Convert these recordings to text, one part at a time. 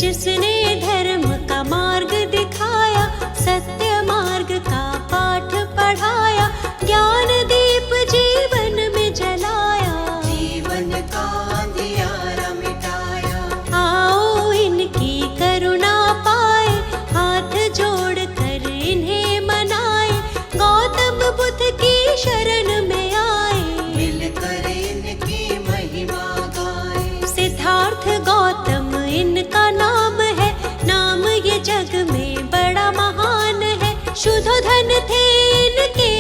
जिसने धर्म का मार्ग दिखाया, सत्य मार्ग का पाठ पढ़ाया, ज्ञान दीप जीवन में जलाया, जीवन का अंधियारा मिटाया। आओ इनकी करुणा पाए, हाथ जोड़ कर इन्हें मनाए, गौतम बुद्ध की शरण में आए, मिलकर इनकी महिमा गाए। सिद्धार्थ गौतम इनका नाम है, नाम ये जग में बड़ा महान है। शुद्धोधन थे इनके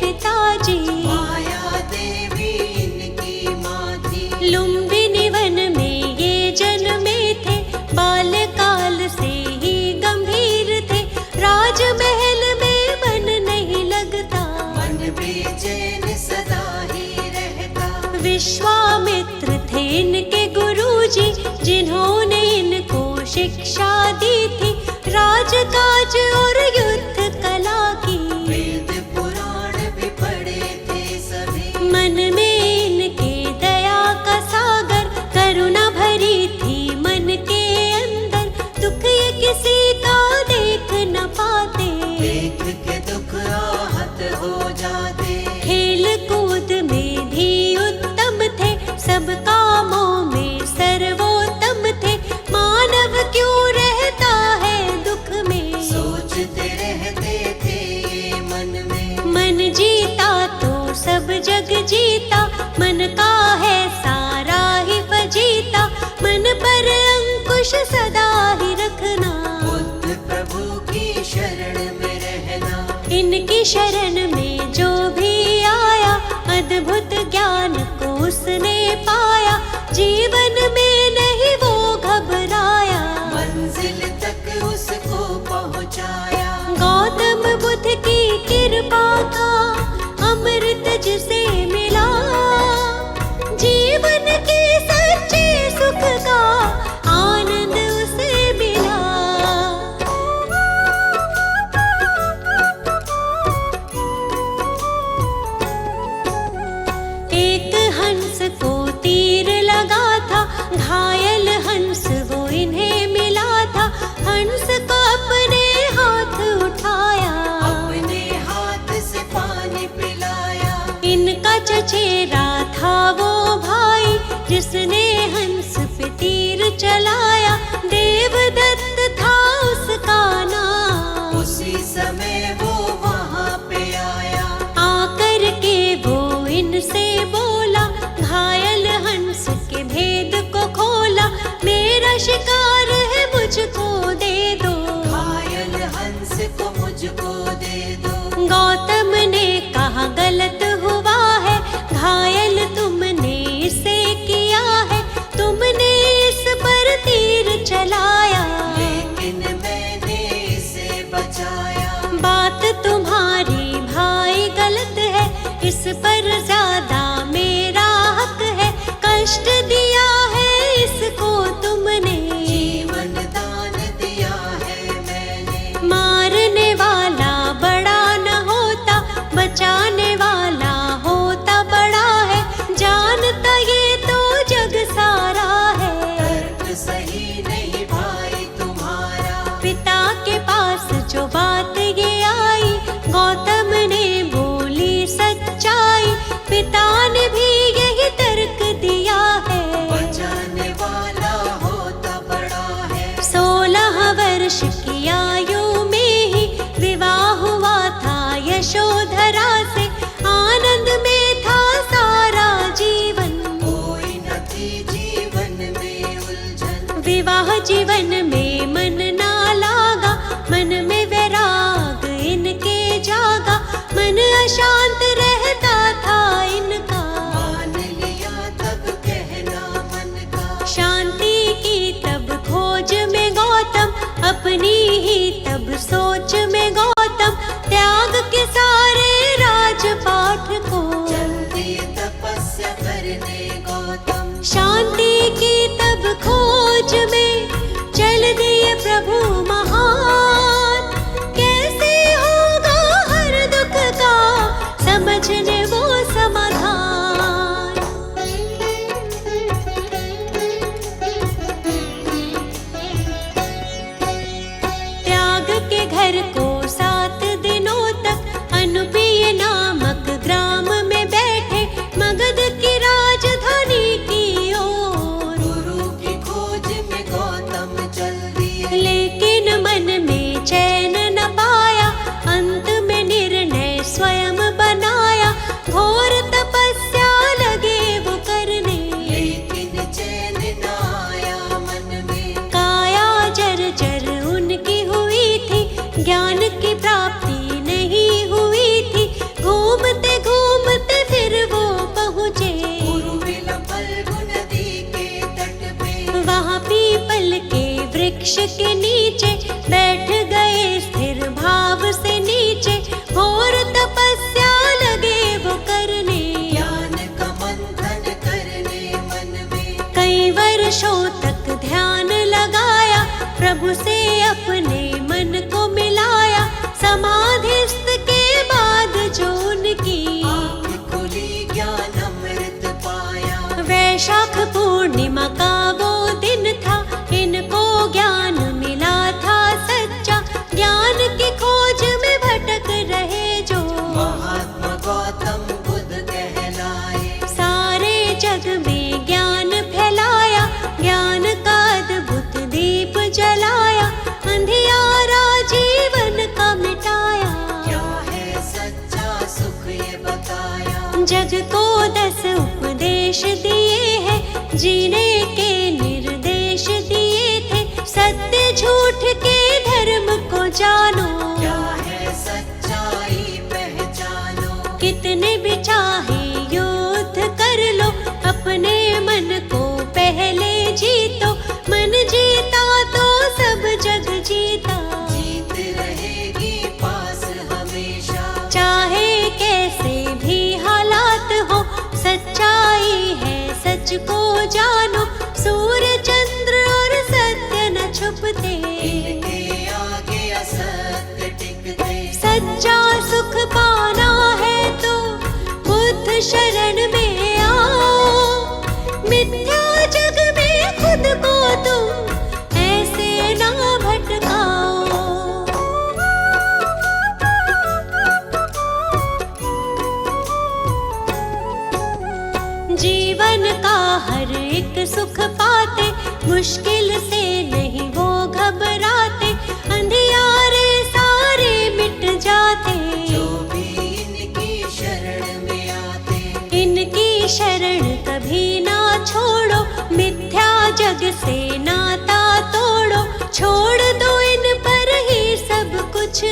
पिताजी, माया देवी इनकी माँ थी। लुम्बिनी वन में ये जन्मे थे, बाल्यकाल से ही गंभीर थे, राजमहल में मन नहीं लगता, मन बेचैन सदा ही रहता। विश्वामित्र थे इनके गुरुजी, जिन्होंने इनको शिक्षा दी थी, राजकाज और युद्ध कला की, वेद पुराण भी पढ़े थे सभी। मन में इनके दया का सागर, करुणा भरी थी मन के अंदर, दुख ये किसी का देख न पाते, देख के दुख आहत हो जाते। खेल कूद में भी उत्तम थे, सब कामों में सर्वोत्तम थे, मानव क्यों रहता है दुख में, सोचते रहते थे ये मन में। मन जीता तो सब जग जीता, मन का है सारा ही फजीता, मन पर अंकुश सदा ही रखना, बुद्ध प्रभु की शरण में रहना। इनकी शरण में जो भी आया, अद्भुत ज्ञान को उसने पाया, जीवन में नहीं वो घबराया, मंजिल तक उसको पहुँचाया। गौतम बुद्ध की कृपा का अमृत जिसे मिला, जीवन के सच्चे सुख का आनंद उसे मिला। एक हंस को तीर लगा था, घायल हंस वो इन्हें मिला था, हंस को अपने हाथ उठाया, अपने हाथ से पानी पिलाया। इनका चचेरा था वो भाई, जिसने हंस पे तीर चलाया, देवदत्त था उसका नाम, उसी समय वो वहाँ पे आया। आकर के वो इनसे बोला, घायल हंस के भेद को खोला, मेरा शिकार है मुझको दे दो, घायल हंस को मुझको दे दो। गौतम ने कहा गलत हुआ है, घायल तुमने इसे किया है, तुमने इस पर तीर चलाया, लेकिन मैंने इसे बचाया। बात तुम्हारी भाई गलत है, इस पर ज्यादा मेरा हक है, कष्ट दिया है इसको तुमने, जीवन दान दिया है मैंने। मारने वाला बड़ा न होता, बचाने वाला होता बड़ा है, जानता ये तो जग सारा है, तर्क सही नहीं भाई तुम्हारा। पिता के पास जो बात ये आई, गौतम ने बोली सच्चाई, पिता ने भी यही तर्क दिया है, बचाने वाला होता बड़ा है। 16 वर्ष की आयु में ही विवाह हुआ था यशोधरा से, आनंद में था सारा जीवन, कोई न थी जीवन में उलझन। विवाह जीवन में मन ना लागा, मन में वैराग इनके जागा, मन अशांत रहता था इनका, मान लिया तब कहना मन का। शांति की तब खोज में गौतम, अपनी ही तब सोच में गौतम, त्याग के सारे राजपाठ को, चल दिए तपस्या करने गौतम। शांति की तब खोज में चल दिए प्रभु महान, कैसे होगा हर दुख का समझने वो समाधान। वृक्ष के नीचे बैठ गए स्थिर भाव से नीचे, घोर तपस्या लगे वो करने, ज्ञान का मंथन करने मन में। कई वर्षों तक ध्यान लगाया, प्रभु से अपने मन को मिलाया। समाधिस्थ के बाद जो उनकी आँख खुली ज्ञान अमृत पाया। वैशाख पूर्णिमा का वो दिन था, इनको ज्ञान मिला था सच्चा। ज्ञान की खोज में भटक रहे जो महात्मा गौतम बुद्ध कहलाए। सारे जग में ज्ञान फैलाया, ज्ञान का अद्भुत दीप जलाया। अंधियारा जीवन का मिटाया, क्या है सच्चा सुख ये बताया। जग को 10 उपदेश दिए हैं, जीने के निर्देश दिए थे। सत्य झूठ के धर्म को जानो, क्या है सच्चाई पहचानो। कितने भी चाहे युद्ध कर लो, अपने मन को पहले जीतो। मन जीता तो सब जग जीता, जीत रहेगी पास हमेशा। चाहे कैसे भी हालात हो, सच्चाई है सच को जानो। सूर्य चंद्र और सत्य न छुपते, इनके आगे असत्य टिकते। सच्चा सुख पाना है तो बुद्ध शरण में आओ। मिथ्या जग में खुद को तुम ऐसे ना भटकाओ। जीवन का हर एक सुख पाते, मुश्किल से नहीं वो घबराते। अंधियारे सारे मिट जाते, जो भी इनकी शरण में आते। इनकी शरण कभी ना छोड़ो, मिथ्या जग से नाता तोड़ो। छोड़ दो इन पर ही सब कुछ,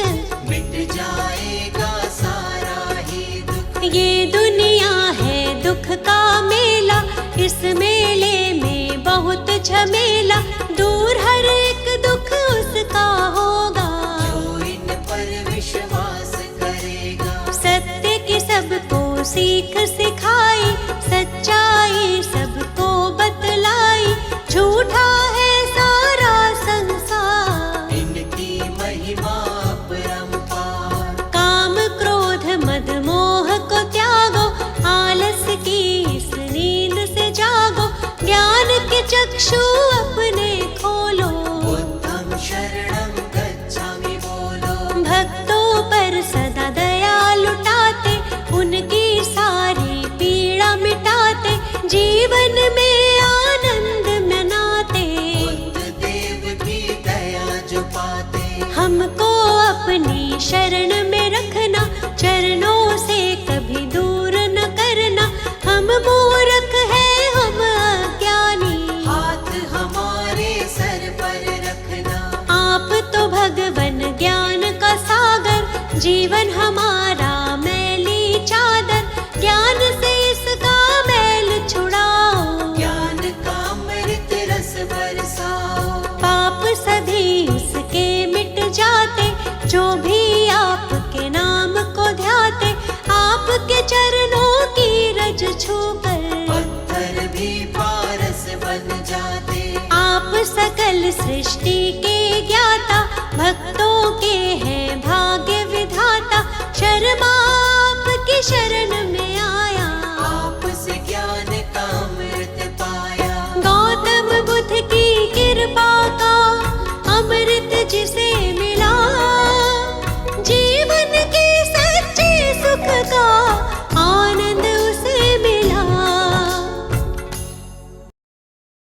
मिट जाएगा सारा ही दुख। ये दुनिया है दुख का मेला, इस मेले में बहुत झमेला। दूर हर एक दुख उसका होगा, जो इन पर विश्वास करेगा। सत्य की सबको सीख सिखाई, सच्चाई सबको बतलाई। झूठा है सारा संसार, इनकी महिमा अपरंपार। काम क्रोध मद मोह को त्यागो, आलस की इस नींद से जागो। ज्ञान के चक्षु अपने खोलो, बुद्धं शरणं गच्छामि बोलो। भक्तों पर सदा दया लुटाते, उनकी सारी पीड़ा मिटाते। जीवन में आनंद मनाते, बुद्ध देव की दया जो पाते। हमको अपनी शरण में रखना, चरणों से कभी दूर न करना। हम मूर्ख हैं हम अज्ञानी, हाथ हमारे सर पर रखना। आप तो भगवन ज्ञान का सागर, जीवन हमारा मैली चादर। ज्ञान से इसका मैल छुड़ाओ, ज्ञान का अमृत रस बरसाओ। पाप सभी उसके मिट जाते, जो भी आपके नाम को ध्याते। आपके चरणों की रज छूकर पत्थर भी पारस बन जाते। आप सकल सृष्टि के ज्ञाता, भक्तों के हैं भाग्य विधाता। शर्मा आपकी शरण